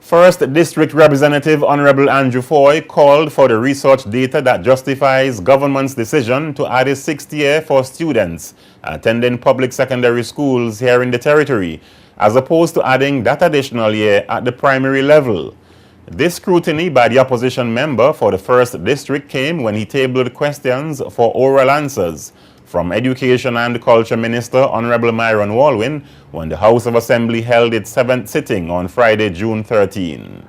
First District Representative Honorable Andrew Foy called for the research data that justifies government's decision to add a sixth year for students attending public secondary schools here in the territory, as opposed to adding that additional year at the primary level. This scrutiny by the opposition member for the First District came when he tabled questions for oral answers from Education and Culture Minister Honorable Myron Walwyn when the House of Assembly held its 7th sitting on Friday, June 13.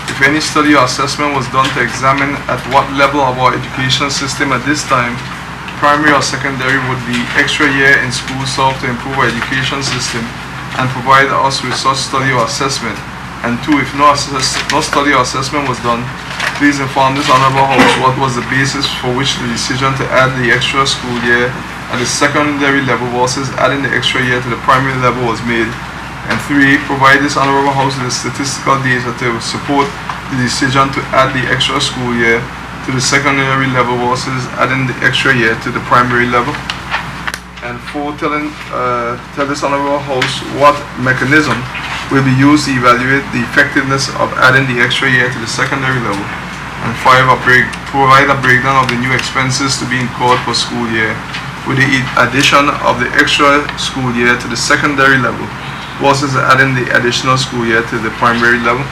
If any study or assessment was done to examine at what level of our education system at this time, primary or secondary, would the extra year in school serve to improve our education system and provide us with such study or assessment? And two, if no study or assessment was done, please inform this Honorable House what was the basis for which the decision to add the extra school year at the secondary level versus adding the extra year to the primary level was made. And three, provide this Honorable House with the statistical data to support the decision to add the extra school year to the secondary level versus adding the extra year to the primary level. And four, tell this Honorable House what mechanism will be used to evaluate the effectiveness of adding the extra year to the secondary level. And five, provide a breakdown of the new expenses to be incurred per school year with the addition of the extra school year to the secondary level versus adding the additional school year to the primary level.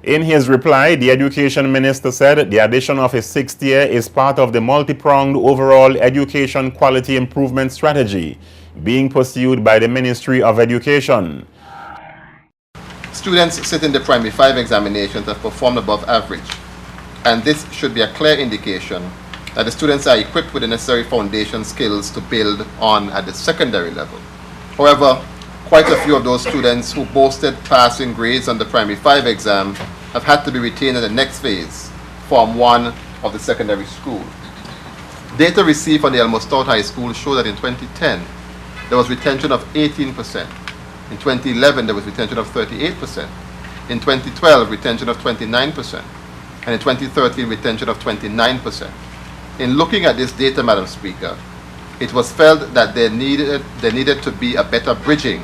In his reply, the Education Minister said the addition of a sixth year is part of the multi-pronged overall education quality improvement strategy being pursued by the Ministry of Education. Students sitting the Primary 5 examinations have performed above average, and this should be a clear indication that the students are equipped with the necessary foundation skills to build on at the secondary level. However, quite a few of those students who boasted passing grades on the Primary 5 exam have had to be retained in the next phase, Form 1 of the secondary school. Data received from the Elmo Stout High School show that in 2010, there was retention of 18%. In 2011, there was retention of 38%. In 2012, retention of 29%. And in 2013, retention of 29%. In looking at this data, Madam Speaker, it was felt that there needed to be a better bridging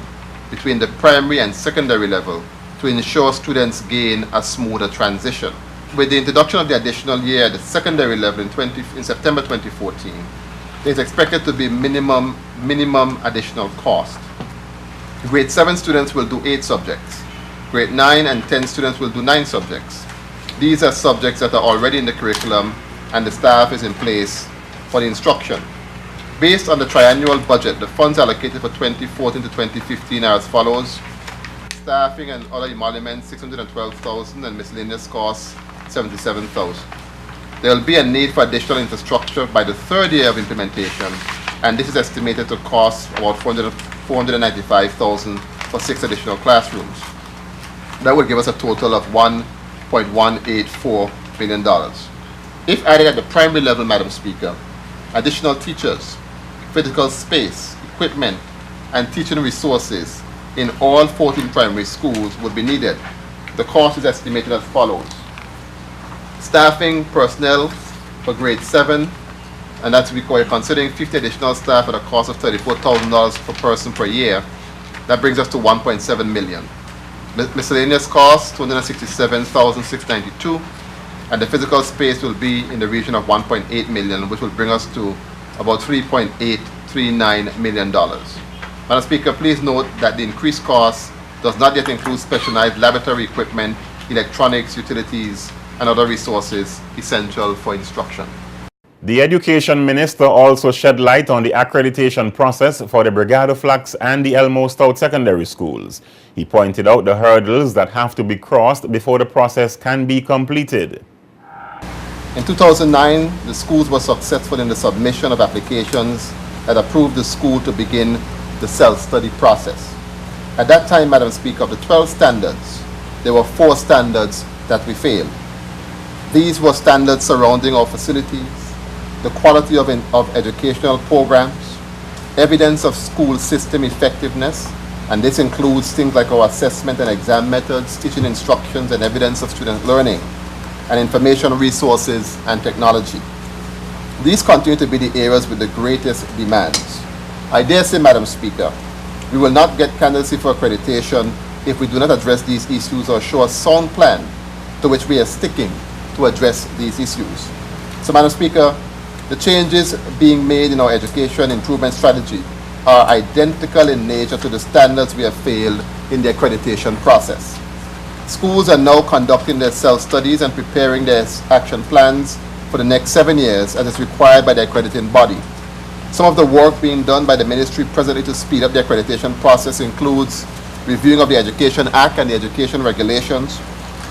between the primary and secondary level to ensure students gain a smoother transition. With the introduction of the additional year at the secondary level in September 2014, there is expected to be minimum additional cost. Grade 7 students will do 8 subjects. Grade 9 and 10 students will do 9 subjects. These are subjects that are already in the curriculum and the staff is in place for the instruction. Based on the triannual budget, the funds allocated for 2014 to 2015 are as follows. Staffing and other emoluments, $612,000, and miscellaneous costs, $77,000. There will be a need for additional infrastructure by the third year of implementation, and this is estimated to cost about $495,000 for 6 additional classrooms. That would give us a total of $1.184 billion. If added at the primary level, Madam Speaker, additional teachers, physical space, equipment, and teaching resources in all 14 primary schools would be needed. The cost is estimated as follows. Staffing personnel for grade 7, and that's required considering 50 additional staff at a cost of $34,000 per person per year. That brings us to $1.7 million. Miscellaneous costs, $267,692, and the physical space will be in the region of $1.8 million, which will bring us to about $3.839 million. Madam Speaker, please note that the increased cost does not yet include specialized laboratory equipment, electronics, utilities, and other resources essential for instruction. The Education Minister also shed light on the accreditation process for the Brigado Flax and the Elmo Stout secondary schools. He pointed out the hurdles that have to be crossed before the process can be completed. In 2009, the schools were successful in the submission of applications that approved the school to begin the self-study process. At that time, Madam Speaker, of the 12 standards, there were 4 standards that we failed. These were standards surrounding our facilities, the quality of educational programs, evidence of school system effectiveness, and this includes things like our assessment and exam methods, teaching instructions, and evidence of student learning, and information resources and technology. These continue to be the areas with the greatest demands. I dare say, Madam Speaker, we will not get candidacy for accreditation if we do not address these issues or show a sound plan to which we are sticking to address these issues. So, Madam Speaker, the changes being made in our education improvement strategy are identical in nature to the standards we have failed in the accreditation process. Schools are now conducting their self-studies and preparing their action plans for the next 7 years as is required by the accrediting body. Some of the work being done by the ministry presently to speed up the accreditation process includes reviewing of the Education Act and the education regulations,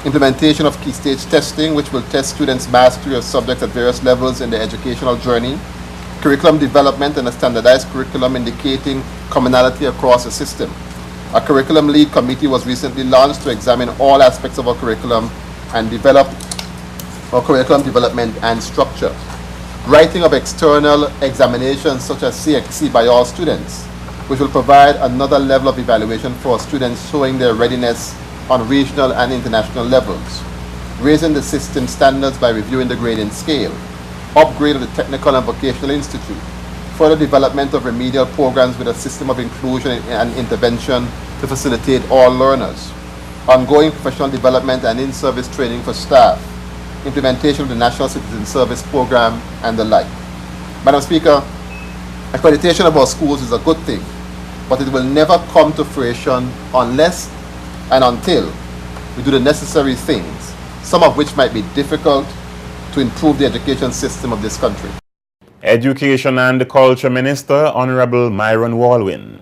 implementation of key stage testing, which will test students' mastery of subjects at various levels in their educational journey, curriculum development and a standardized curriculum indicating commonality across the system. A curriculum lead committee was recently launched to examine all aspects of our curriculum and develop our curriculum development and structure. Writing of external examinations such as CXC by all students, which will provide another level of evaluation for students showing their readiness on regional and international levels. Raising the system standards by reviewing the grading scale. Upgrade of the Technical and Vocational Institute. Further development of remedial programs with a system of inclusion and intervention to facilitate all learners. Ongoing professional development and in-service training for staff. Implementation of the National Citizen Service Program and the like. Madam Speaker, accreditation of our schools is a good thing, but it will never come to fruition unless and until we do the necessary things, some of which might be difficult, to improve the education system of this country. Education and Culture Minister Honorable Myron Walwin.